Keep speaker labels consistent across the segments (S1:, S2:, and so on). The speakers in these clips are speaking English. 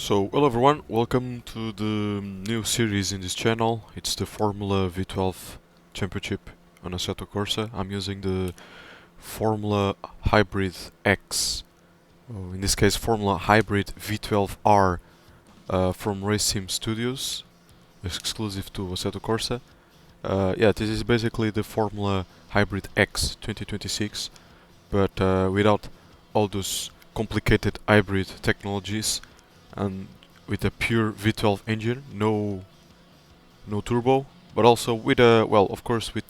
S1: So, hello everyone, welcome to the new series in this channel. It's the Formula V12 Championship on Assetto Corsa. I'm using the Formula Hybrid X, in this case Formula Hybrid V12R from Race Sim Studios, exclusive to Assetto Corsa. Yeah, this is basically the Formula Hybrid X 2026, but without all those complicated hybrid technologies and with a pure V12 engine, no turbo, but also with a, well, of course, with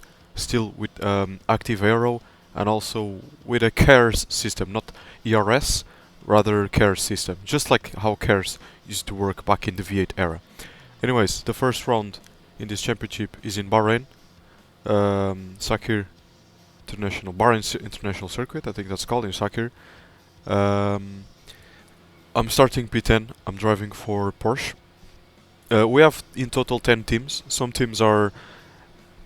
S1: active aero, and also with a CARES system, not ERS, rather CARES system, just like how CARES used to work back in the V8 era. Anyways, the first round in this championship is in Bahrain, Sakir Bahrain International Circuit, I think that's called in Sakir. Um, I'm starting P10. I'm driving for Porsche. We have in total 10 teams. Some teams are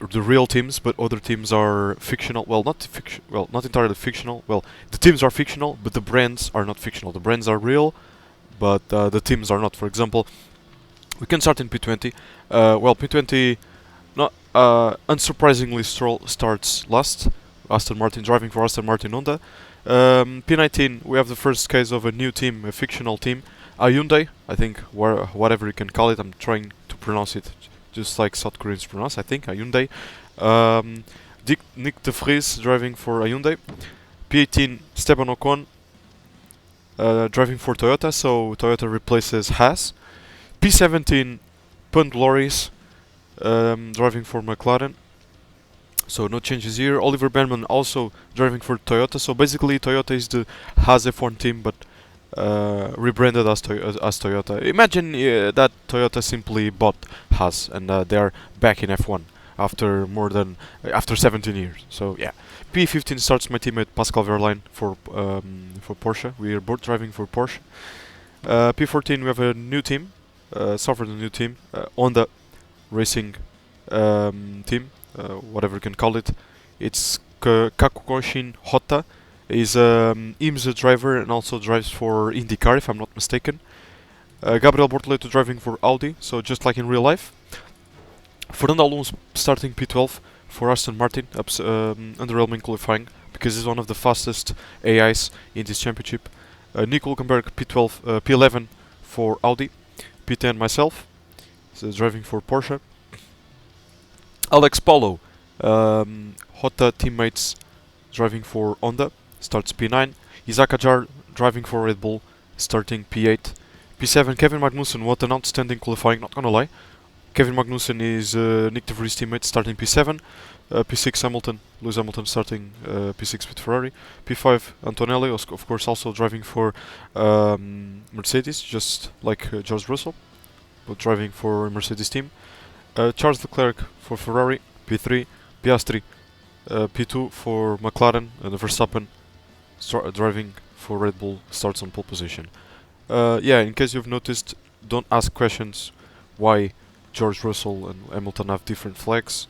S1: the real teams, but other teams are fictional. Well, not entirely fictional. Well, the teams are fictional, but the brands are not fictional. The brands are real, but the teams are not. For example, we can start in P20. P20, not unsurprisingly, Stroll starts last. Aston Martin driving for Aston Martin Honda. P19, we have the first case of a new team, a fictional team, a Hyundai, I think, whatever you can call it. I'm trying to pronounce it just like South Koreans pronounce, I think, a Hyundai. Nick de Vries driving for a Hyundai. P18, Esteban Ocon driving for Toyota, so Toyota replaces Haas. P17, Punt Loris driving for McLaren. So no changes here. Oliver Bernman also driving for Toyota. So basically Toyota is the Haas F1 team, but rebranded as Toyota. Imagine that Toyota simply bought Haas and they are back in F1 after 17 years. So yeah, P15 starts my teammate Pascal Wehrlein for Porsche. We are both driving for Porsche. P14 we have a new team, suffered a new team, Honda Racing team. Whatever you can call it. It's Kakukoshin Hotta. Is IMSA driver and also drives for IndyCar, if I'm not mistaken. Gabriel Bortoleto driving for Audi, so just like in real life. Fernando Alonso starting P12 for Aston Martin, underwhelming qualifying because he's one of the fastest AIs in this championship. Nico Hülkenberg P11 for Audi. P10 myself, so driving for Porsche. Alex Paulo, Hotta teammates driving for Honda, starts P9. Isaac Ajar driving for Red Bull, starting P8. P7, Kevin Magnussen, what an outstanding qualifying, not gonna lie. Kevin Magnussen is Nick de Vries teammate, starting P7. P6, Lewis Hamilton starting P6 with Ferrari. P5, Antonelli, of course, also driving for Mercedes, just like George Russell, but driving for Mercedes team. Charles Leclerc for Ferrari, P3, Piastri, P2 for McLaren, and Verstappen driving for Red Bull starts on pole position. Yeah, in case you've noticed, don't ask questions why George Russell and Hamilton have different flags.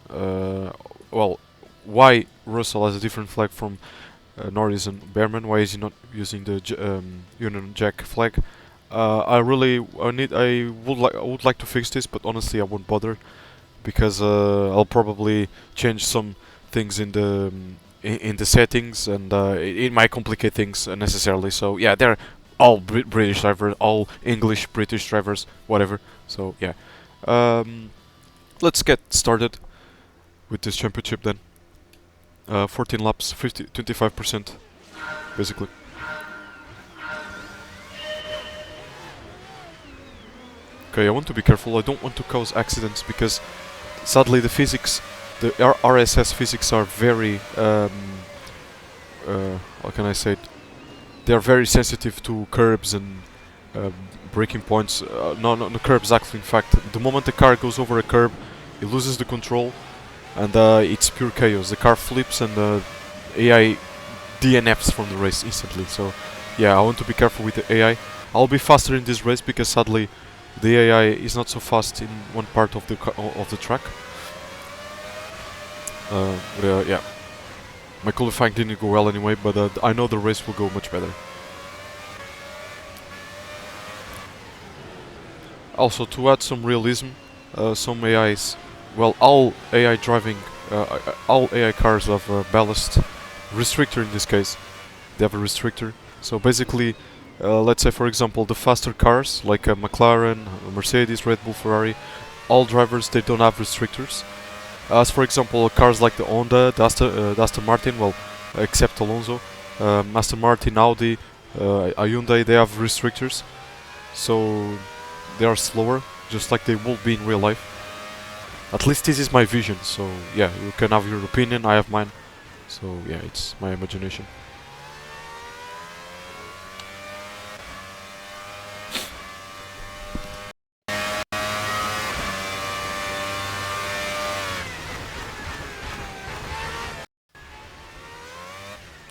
S1: Why Russell has a different flag from Norris and Behrman? Why is he not using the Union Jack flag? I would like to fix this, but honestly I won't bother because I'll probably change some things in the settings, and it might complicate things unnecessarily. So yeah, they're all British drivers, all English British drivers, whatever. So yeah, let's get started with this championship then. 14 laps, 25% basically. Okay, I want to be careful. I don't want to cause accidents because sadly the physics, the RSS physics are very, how can I say it? They are very sensitive to curbs and braking points. No curbs actually. In fact, the moment the car goes over a curb, it loses the control, and it's pure chaos. The car flips and the AI DNFs from the race instantly. So yeah, I want to be careful with the AI. I'll be faster in this race because sadly the AI is not so fast in one part of the track. Yeah, my qualifying didn't go well anyway, but I know the race will go much better. Also, to add some realism, some AIs, well, all AI driving, all AI cars have a ballast restrictor in this case. They have a restrictor. So basically, let's say for example, the faster cars like a McLaren, a Mercedes, Red Bull, Ferrari, all drivers they don't have restrictors. As for example, cars like the Honda, the Aston Martin, well, except Alonso, Aston Martin, Audi, a Hyundai, they have restrictors. So they are slower, just like they will be in real life. At least this is my vision, so yeah, you can have your opinion, I have mine. So yeah, it's my imagination.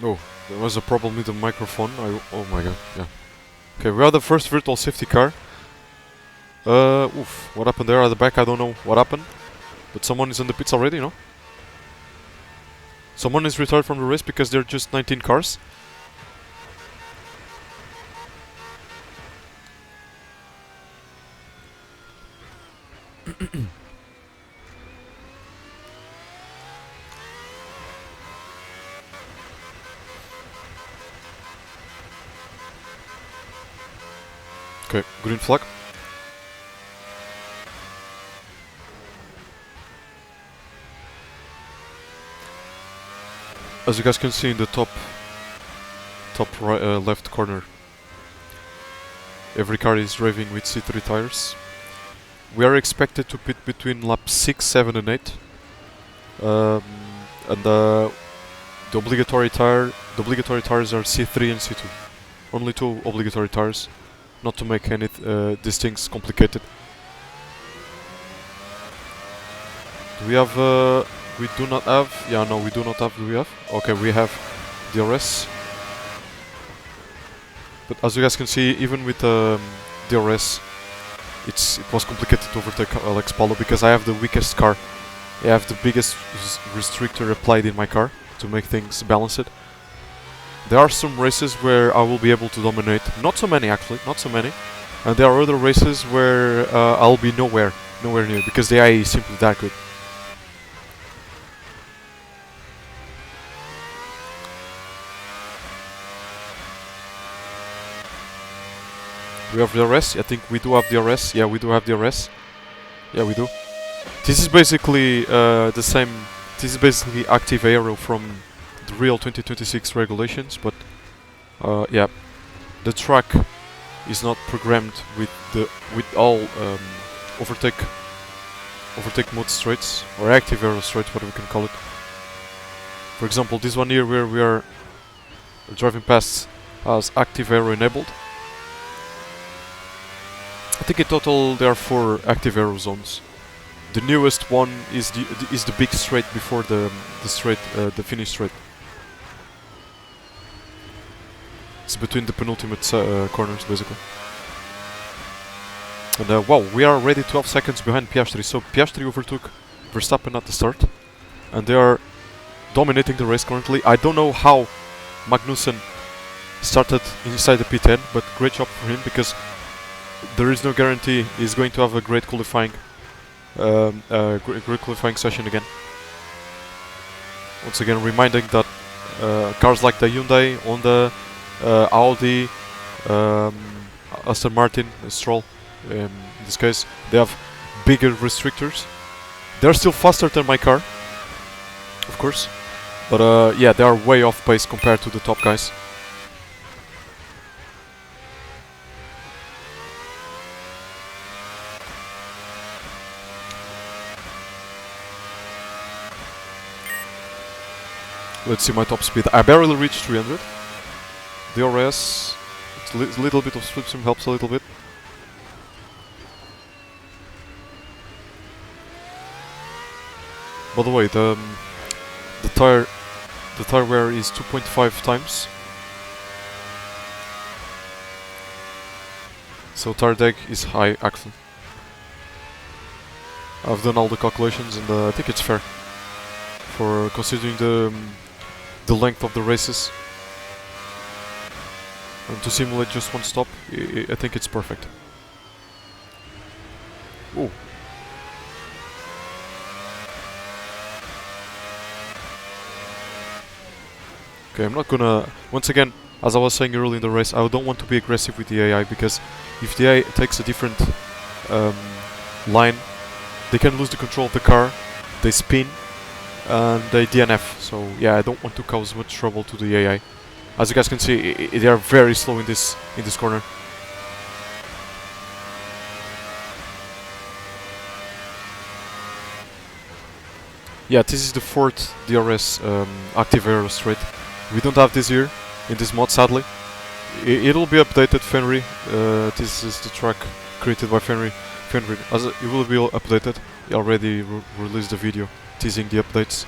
S1: Oh, there was a problem with the microphone. Oh my god, yeah. Okay, we are the first virtual safety car. Oof, what happened there at the back? I don't know what happened. But someone is in the pits already, you know? Someone is retired from the race because there are just 19 cars. Okay, green flag. As you guys can see in the top right, left corner, every car is driving with C3 tires. We are expected to pit between laps 6, 7 and 8. And the obligatory tires are C3 and C2. Only two obligatory tires, not to make any these things complicated. Do we have? We do not have. Yeah, no, we do not have. Do we have? Okay, we have DRS. But as you guys can see, even with DRS, it was complicated to overtake Alex Paulo because I have the weakest car. I have the biggest restrictor applied in my car to make things balanced. There are some races where I will be able to dominate. Not so many actually, not so many. And there are other races where I'll be nowhere near because the AI is simply that good. We have DRS. I think we do have DRS. Yeah, we do have DRS. Yeah, we do. This is basically the same. This is basically active aero from the real 2026 regulations, but yeah, the track is not programmed with all overtake mode straights or active aero straights, whatever we can call it. For example, this one here where we are driving past has active aero enabled. I think in total there are 4 active aero zones. The newest one is the big straight before the finish straight. It's between the penultimate corners, basically. And wow, we are already 12 seconds behind Piastri. So Piastri overtook Verstappen at the start, and they are dominating the race currently. I don't know how Magnussen started inside the P10, but great job for him because there is no guarantee he's going to have a great qualifying session again. Once again, reminding that cars like the Hyundai, Honda, Audi, Aston Martin, Stroll, in this case, they have bigger restrictors. They're still faster than my car, of course, but yeah, they are way off pace compared to the top guys. Let's see my top speed. I barely reached 300. DRS, a little bit of slipstream helps a little bit. By the way, the tire wear is 2.5 times. So tire deg is high actually. I've done all the calculations and I think it's fair for considering the length of the races. And to simulate just one stop, I think it's perfect. Ooh. Okay, I'm not gonna... Once again, as I was saying earlier in the race, I don't want to be aggressive with the AI, because if the AI takes a different line, they can lose the control of the car, they spin, and they DNF. So yeah, I don't want to cause much trouble to the AI. As you guys can see, they are very slow in this corner. Yeah, this is the fourth DRS active aero straight. We don't have this here in this mod, sadly. It'll be updated, Fenry. This is the track created by Fenry. As it will be updated. He already released the video teasing the updates,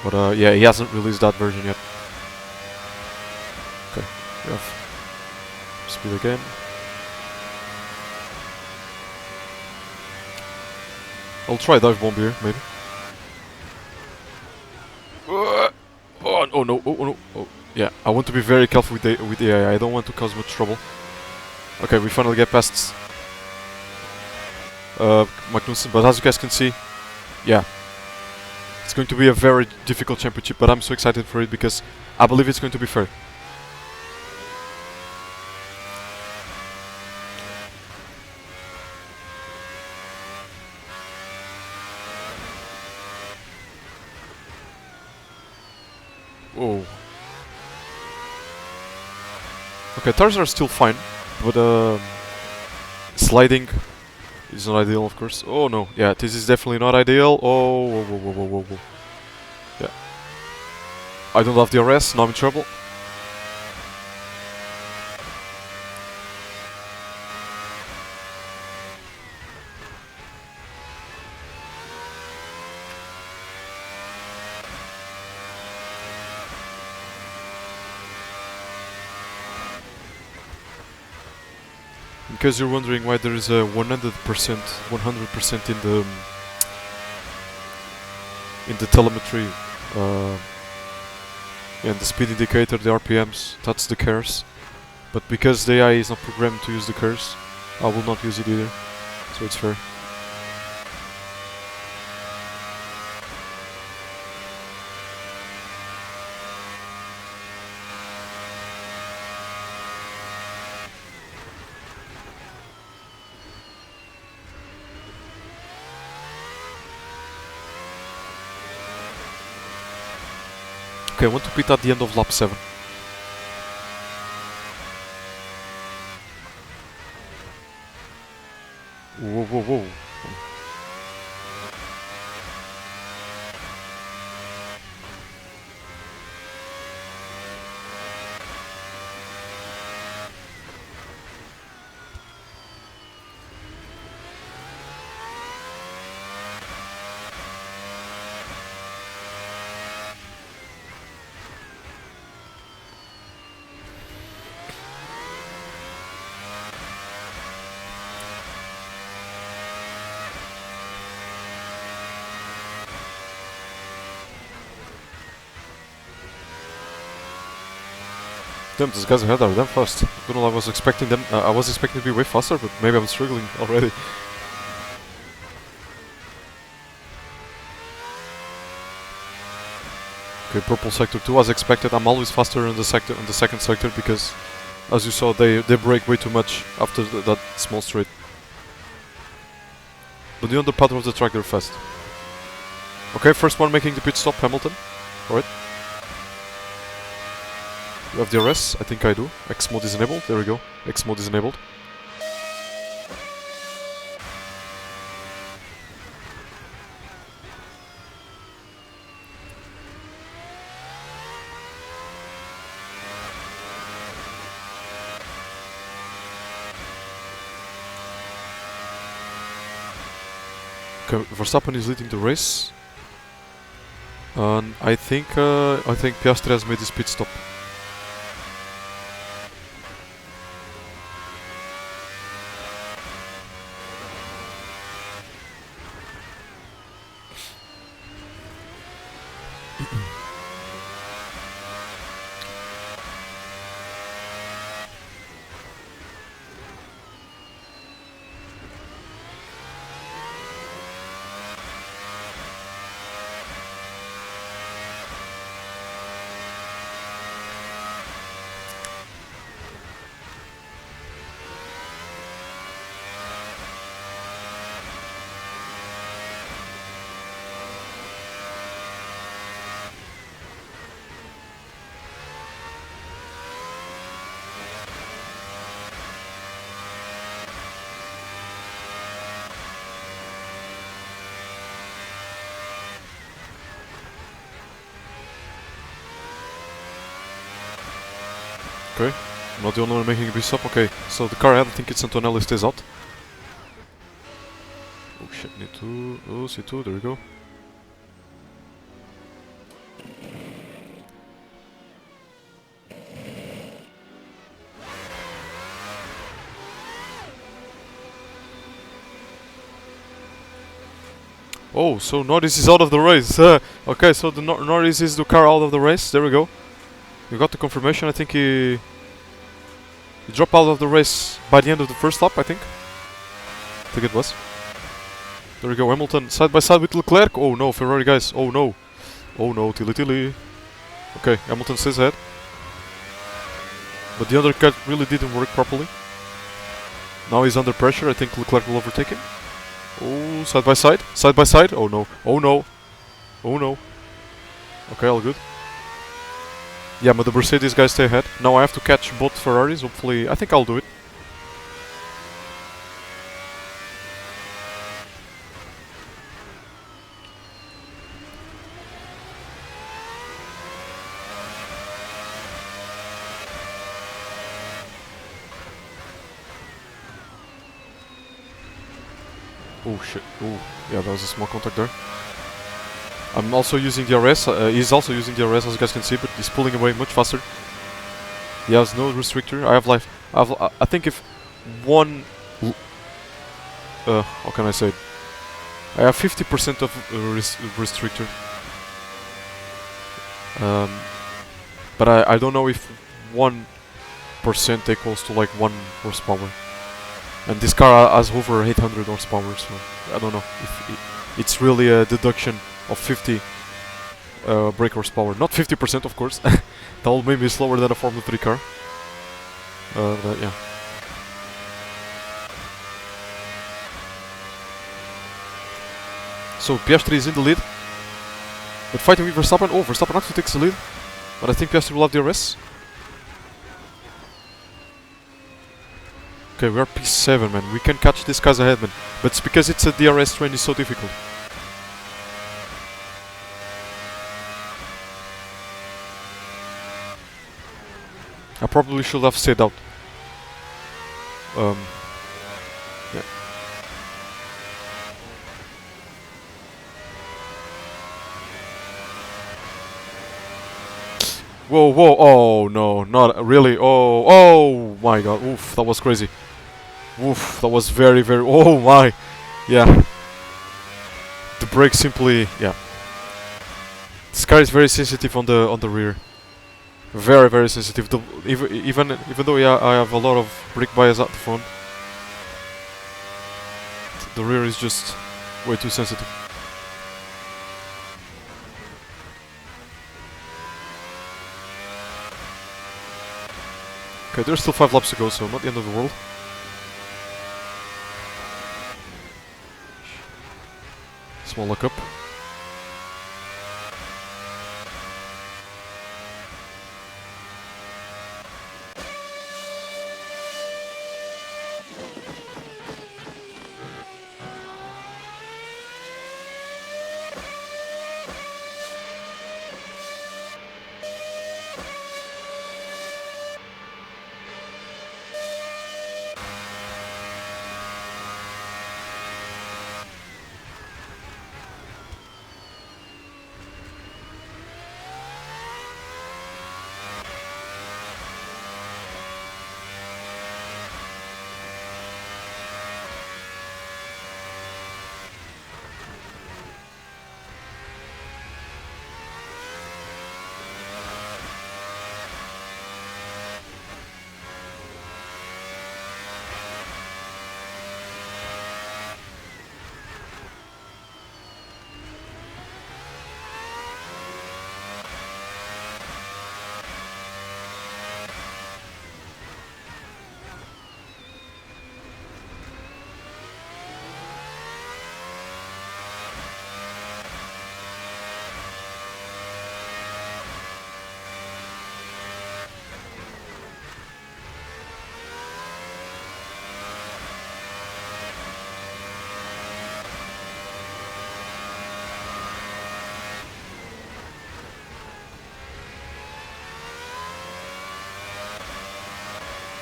S1: but yeah, he hasn't released that version yet. Okay, we have speed again. I'll try dive bomb here, maybe. Oh no! Oh no! Oh yeah! I want to be very careful with the AI. I don't want to cause much trouble. Okay, we finally get past Magnussen, but as you guys can see, yeah, it's going to be a very difficult championship. But I'm so excited for it because I believe it's going to be fair. Oh. Okay, tires are still fine, but sliding is not ideal, of course. Oh no, yeah, this is definitely not ideal. Oh, whoa, whoa, whoa, whoa, whoa, whoa. Yeah. I don't have the DRS, now I'm in trouble. In case you're wondering why there is a 100% in the telemetry and the speed indicator, the RPMs, that's the curse. But because the AI is not programmed to use the curse, I will not use it either, so it's fair. Okay, I want to pit at the end of lap 7. Whoa, whoa, whoa. Damn, these guys ahead are damn fast. I don't know, I was expecting them. I was expecting to be way faster, but maybe I'm struggling already. Okay, purple sector 2 as expected. I'm always faster in the second sector because, as you saw, they brake way too much after that small straight. But the other part of the track they're fast. Okay, first one making the pit stop, Hamilton. Alright. You have DRS? I think I do. X mode is enabled. There we go. X mode is enabled. Okay, Verstappen is leading the race. And I think Piastri has made his pit stop. Okay. I'm not the only one making a boost up. Okay, so the car ahead, I think it's Antonelli, stays out. Oh shit, need to... Oh, C2, there we go. Oh, so Norris is out of the race. Okay, so the Norris is the car out of the race. There we go. We got the confirmation. I think he dropped out of the race by the end of the first lap, I think it was. There we go, Hamilton side by side with Leclerc. Oh no, Ferrari guys. Oh no. Oh no, Tilly Tilly. Okay, Hamilton stays ahead. But the undercut really didn't work properly. Now he's under pressure. I think Leclerc will overtake him. Oh, side by side. Side by side. Oh no. Oh no. Oh no. Okay, all good. Yeah, but the Mercedes guys stay ahead. Now I have to catch both Ferraris. Hopefully, I think I'll do it. Oh shit. Oh, yeah, that was a small contact there. I'm also using the RS. He's also using the RS, as you guys can see, but he's pulling away much faster. He has no restrictor. I have life. I think if one... how can I say it? I have 50% of restrictor. But I don't know if 1% equals to like 1 horsepower. And this car has over 800 horsepower, so I don't know if it's really a deduction of 50 brake horsepower. Not 50%, of course. That will maybe slower than a Formula 3 car. But yeah. So Piastri is in the lead, but fighting with Verstappen. Oh, Verstappen actually takes the lead, but I think Piastri will have the DRS. Okay, we are P7, man. We can catch these guys ahead, man. But it's because it's a DRS train, it's so difficult. I probably should have stayed out. Yeah. Whoa, whoa, oh no, not really, oh my god, oof, that was crazy. Oof, that was very, oh my, yeah. The brake simply, yeah. This car is very sensitive on the rear. Very sensitive. Even though yeah, I have a lot of brake bias at the front, the rear is just way too sensitive. Okay, there's still 5 laps to go, so not the end of the world. Small lock up.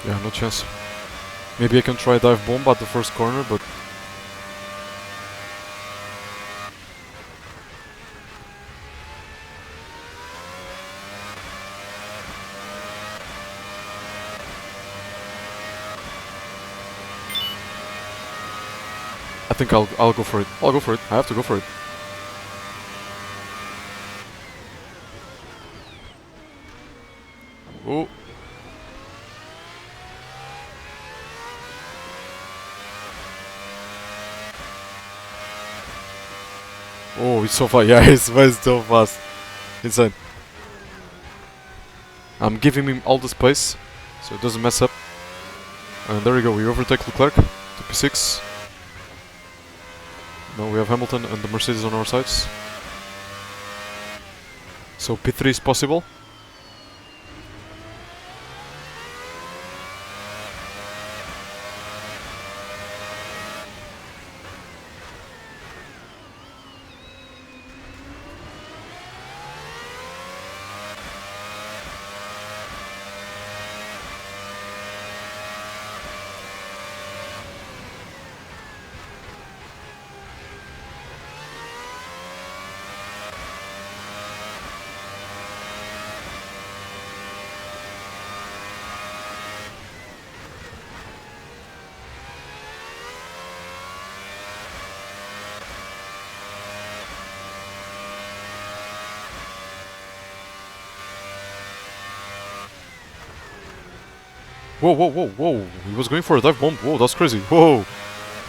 S1: Yeah, no chance. Maybe I can try dive bomb at the first corner, but I think I'll go for it. I'll go for it. I have to go for it. Oh. Oh, it's so fast. Yeah, it's so fast. Insane. I'm giving him all the space, so it doesn't mess up. And there we go. We overtake Leclerc to P6. Now we have Hamilton and the Mercedes on our sides. So P3 is possible. Whoa, whoa, whoa, whoa. He was going for a dive bomb. Whoa, that's crazy. Whoa.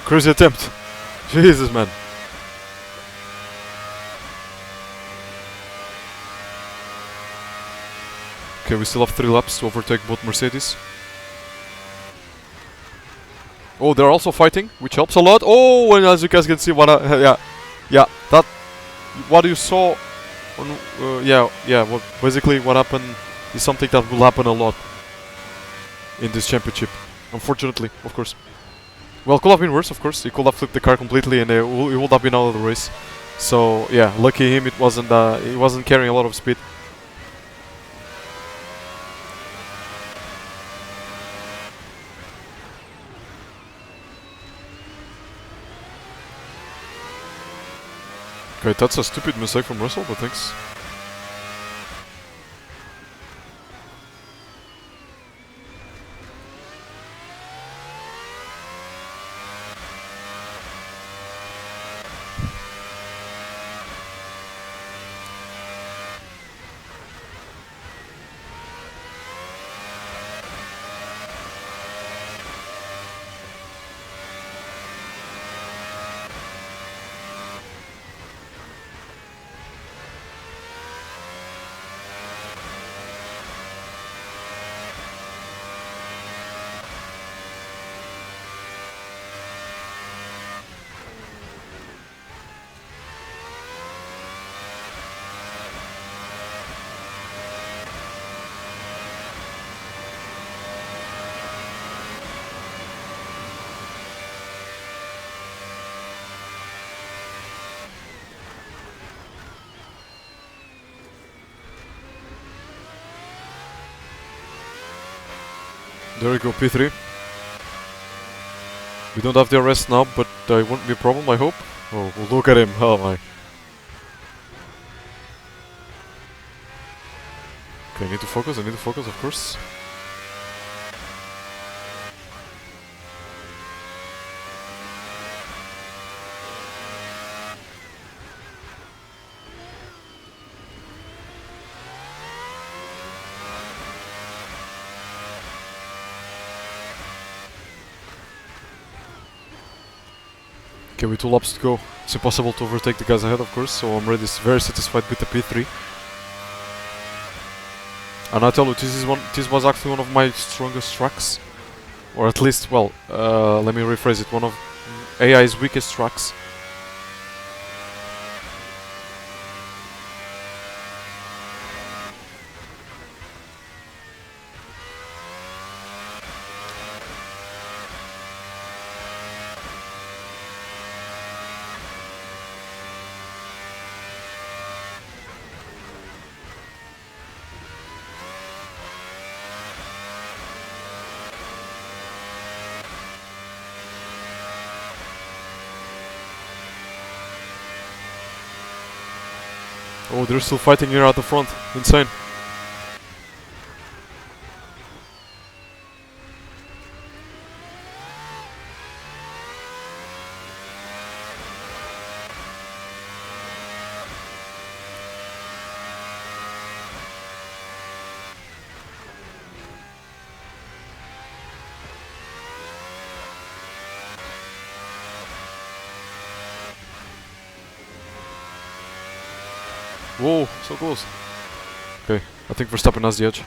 S1: Crazy attempt. Jesus, man. Okay, we still have 3 laps to overtake both Mercedes. Oh, they're also fighting, which helps a lot. Oh, and as you guys can see, yeah, that what you saw, on, well, basically what happened is something that will happen a lot in this championship. Unfortunately, of course. Well, it could have been worse, of course. He could have flipped the car completely, and it would have been out of the race. So yeah, lucky him. It wasn't carrying a lot of speed. Okay, that's a stupid mistake from Russell, but thanks. There we go, P3. We don't have the arrest now, but it won't be a problem, I hope. Oh, look at him. Oh my. Okay, I need to focus, of course. Okay, with 2 laps to go. It's impossible to overtake the guys ahead, of course, so I'm really very satisfied with the P3. And I tell you, this was actually one of my strongest tracks. Or at least, well, let me rephrase it, one of AI's weakest tracks. Oh, they're still fighting here at the front. Insane. Whoa, so close. Okay, I think Verstappen has the edge.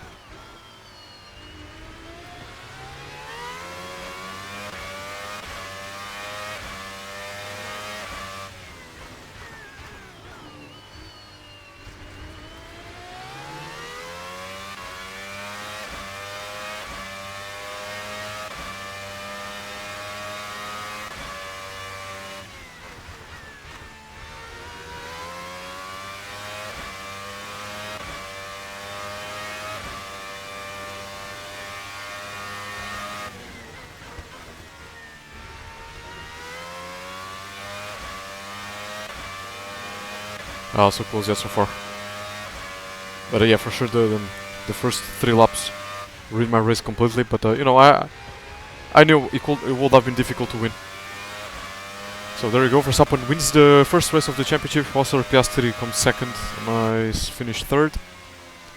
S1: Ah, so close yet so far. But yeah, for sure the first 3 laps ruined my race completely. But you know, I knew it would have been difficult to win. So there you go. Verstappen wins the first race of the championship. Oscar Piastri comes second, and I finished third.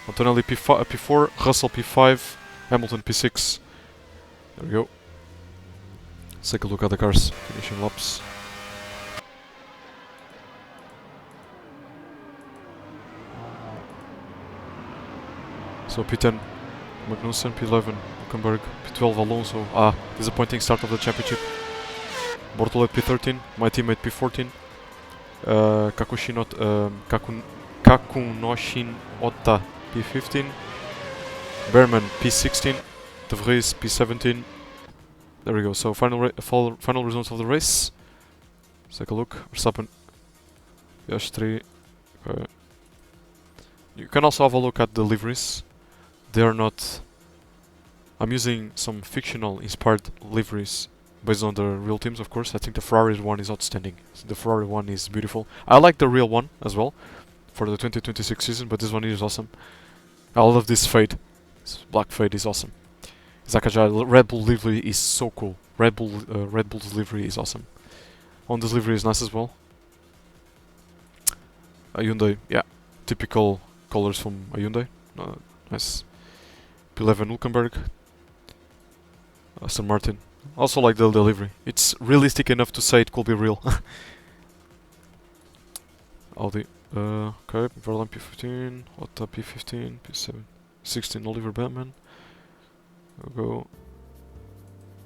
S1: Antonelli P4, Russell P5, Hamilton P6. There we go. Let's take a look at the cars finishing laps. So P10 Magnussen, P11 Hülkenberg, P12 Alonso. Disappointing start of the championship. Bortolet P13, my teammate P14. Kakunoshin Otta P15. Behrman P16. De Vries P17. There we go. So final results of the race. Let's take a look. Verstappen Piastri. You can also have a look at the liveries. They are not. I'm using some fictional inspired liveries based on the real teams, of course. I think the Ferrari one is outstanding. The Ferrari one is beautiful. I like the real one as well for the 2026 season, but this one is awesome. I love this fade. This black fade is awesome. Zakaja Red Bull livery is so cool. Red Bull's livery is awesome. Honda's livery is nice as well. Hyundai, yeah, typical colors from Hyundai. Nice. P11 Hülkenberg. Aston Martin. Also like the delivery. It's realistic enough to say it could be real. Audi. Okay, Verlaine P15, Otta P15, P7, 16 Oliver Batman. We'll go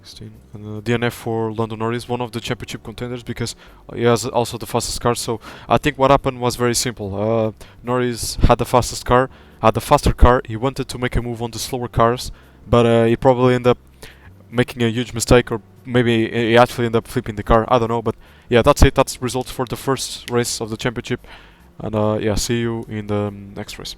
S1: 16. And DNF for Lando Norris, one of the championship contenders, because he has also the fastest car. So I think what happened was very simple. Norris had the fastest car, had the faster car. He wanted to make a move on the slower cars, but he probably ended up making a huge mistake, or maybe he actually ended up flipping the car. I don't know, but yeah, that's it. That's results for the first race of the championship. And yeah, see you in the next race.